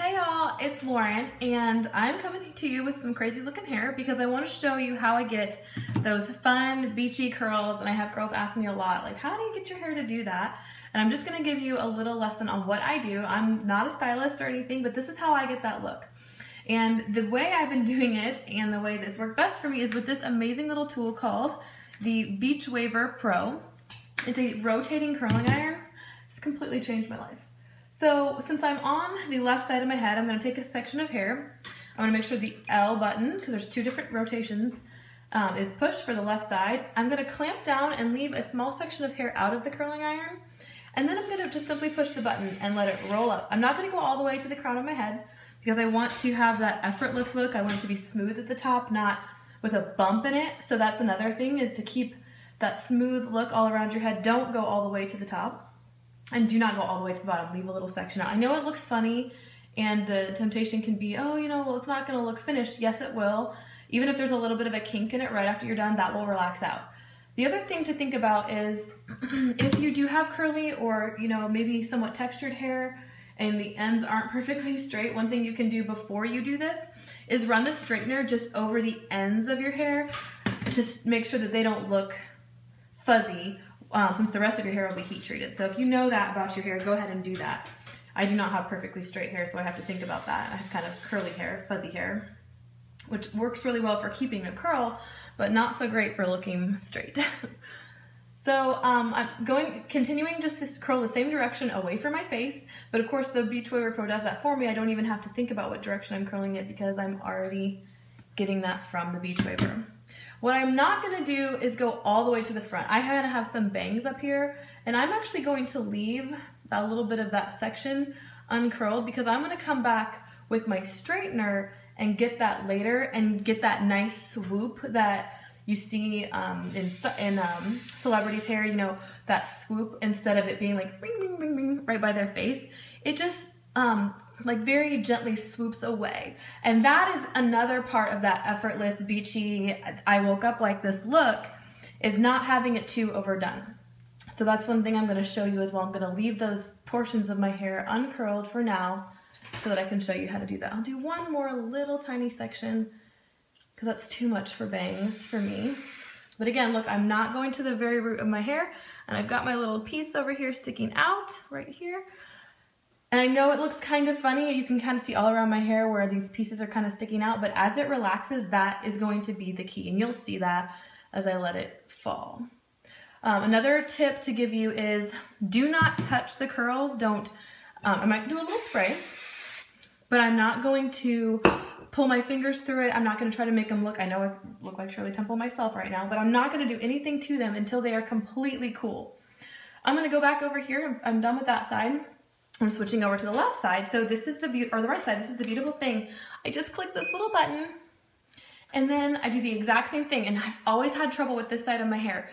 Hey y'all, it's Lauren and I'm coming to you with some crazy looking hair because I want to show you how I get those fun beachy curls. And I have girls ask me a lot, like, how do you get your hair to do that? And I'm just going to give you a little lesson on what I do. I'm not a stylist or anything, but this is how I get that look. And the way I've been doing it and the way this worked best for me is with this amazing little tool called the Beach Waver Pro. It's a rotating curling iron. It's completely changed my life. So since I'm on the left side of my head, I'm going to take a section of hair. I'm going to make sure the L button, because there's two different rotations, is pushed for the left side. I'm going to clamp down and leave a small section of hair out of the curling iron. And then I'm going to just simply push the button and let it roll up. I'm not going to go all the way to the crown of my head because I want to have that effortless look. I want it to be smooth at the top, not with a bump in it. So that's another thing, is to keep that smooth look all around your head. Don't go all the way to the top. And do not go all the way to the bottom. Leave a little section out. I know it looks funny, and the temptation can be, oh, well, it's not going to look finished. Yes, it will. Even if there's a little bit of a kink in it right after you're done, that will relax out. The other thing to think about is if you do have curly or, maybe somewhat textured hair and the ends aren't perfectly straight, one thing you can do before you do this is run the straightener just over the ends of your hair to make sure that they don't look fuzzy. Since the rest of your hair will be heat treated. So if you know that about your hair, go ahead and do that. I do not have perfectly straight hair, so I have to think about that. I have kind of curly hair, fuzzy hair, which works really well for keeping a curl, but not so great for looking straight. So I'm continuing just to curl the same direction away from my face, but of course the Beach Waver Pro does that for me. I don't even have to think about what direction I'm curling it because I'm already getting that from the Beach Waver. What I'm not going to do is go all the way to the front. I had to have some bangs up here, and I'm actually going to leave a little bit of that section uncurled because I'm going to come back with my straightener and get that later and get that nice swoop that you see in celebrities' hair, that swoop, instead of it being like ring, ring, ring, ring right by their face. It just like very gently swoops away. And that is another part of that effortless, beachy, I woke up like this look, is not having it too overdone. So that's one thing I'm going to show you as well. I'm going to leave those portions of my hair uncurled for now so that I can show you how to do that. I'll do one more little tiny section because that's too much for bangs for me. But again, look, I'm not going to the very root of my hair, and I've got my little piece over here sticking out right here. And I know it looks kind of funny. You can kind of see all around my hair where these pieces are kind of sticking out, but as it relaxes, that is going to be the key. And you'll see that as I let it fall. Another tip to give you is do not touch the curls. I might do a little spray, but I'm not going to pull my fingers through it. I'm not going to try to make them look, I know I look like Shirley Temple myself right now, but I'm not going to do anything to them until they are completely cool. I'm going to go back over here. I'm done with that side. I'm switching over to the left side. So this is the right side. This is the beautiful thing. I just click this little button and then I do the exact same thing. And I've always had trouble with this side of my hair,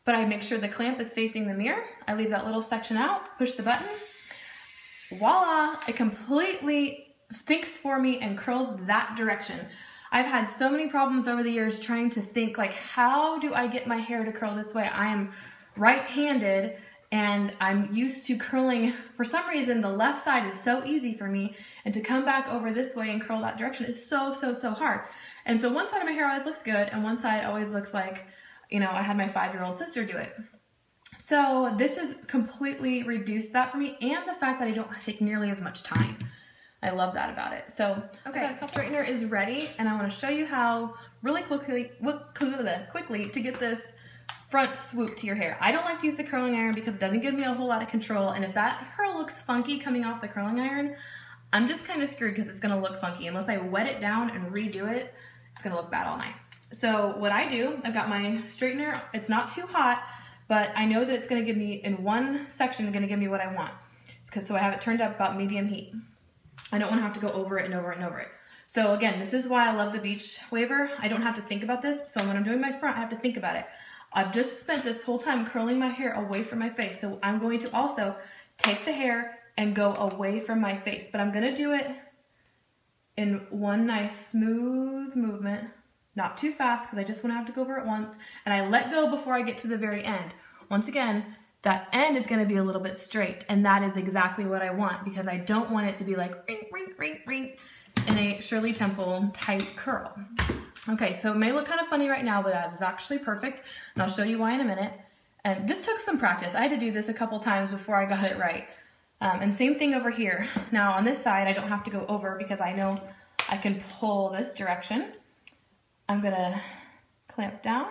but I make sure the clamp is facing the mirror. I leave that little section out, push the button. Voila, it completely thinks for me and curls that direction. I've had so many problems over the years trying to think, like, how do I get my hair to curl this way? I am right-handed and I'm used to curling. For some reason, the left side is so easy for me, and to come back over this way and curl that direction is so, so, so hard. And so one side of my hair always looks good, and one side always looks like, I had my 5-year-old sister do it. So this has completely reduced that for me, and the fact that I don't take nearly as much time. I love that about it. So, okay, the straightener is ready, and I want to show you how really quickly to get this front swoop to your hair. I don't like to use the curling iron because it doesn't give me a whole lot of control, and if that curl looks funky coming off the curling iron, I'm just kind of screwed because it's going to look funky. Unless I wet it down and redo it, it's going to look bad all night. So what I do, I've got my straightener. It's not too hot, but I know that it's going to give me, in one section, going to give me what I want. So I have it turned up about medium heat. I don't want to have to go over it and over it and over it. So again, this is why I love the Beach Waver. I don't have to think about this. So when I'm doing my front, I have to think about it. I've just spent this whole time curling my hair away from my face. So I'm going to also take the hair and go away from my face. But I'm going to do it in one nice smooth movement. Not too fast because I just want to have to go over it once. And I let go before I get to the very end. Once again, that end is gonna be a little bit straight, and that is exactly what I want because I don't want it to be like ring, ring, ring, ring in a Shirley Temple type curl. Okay, so it may look kind of funny right now, but that is actually perfect, and I'll show you why in a minute. And this took some practice. I had to do this a couple times before I got it right. And same thing over here. Now on this side, I don't have to go over because I know I can pull this direction. I'm gonna clamp down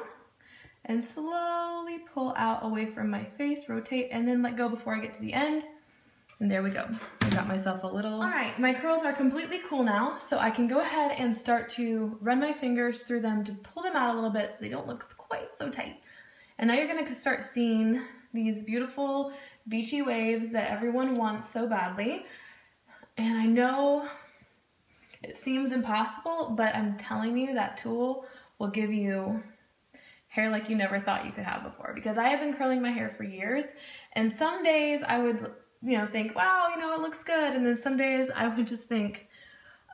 and slowly pull out away from my face, rotate, and then let go before I get to the end. And there we go. I got myself a little... All right, my curls are completely cool now, so I can go ahead and start to run my fingers through them to pull them out a little bit so they don't look quite so tight. And now you're gonna start seeing these beautiful beachy waves that everyone wants so badly. And I know it seems impossible, but I'm telling you that tool will give you hair like you never thought you could have before, because I have been curling my hair for years, and some days I would, you know, think, wow, you know, it looks good, and then some days I would just think,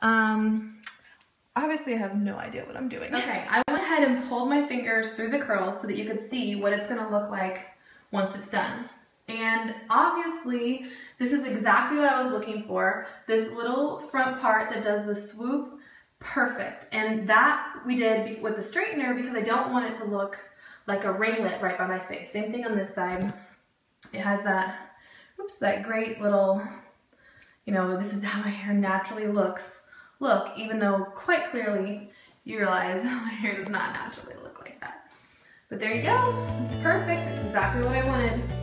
obviously I have no idea what I'm doing. Okay, I went ahead and pulled my fingers through the curls so that you could see what it's gonna look like once it's done. And obviously, this is exactly what I was looking for. This little front part that does the swoop, perfect. And that we did with the straightener because I don't want it to look like a ringlet right by my face. Same thing on this side. It has that, oops, that great little, you know, this is how my hair naturally looks. Look, even though quite clearly you realize my hair does not naturally look like that. But there you go, it's perfect, it's exactly what I wanted.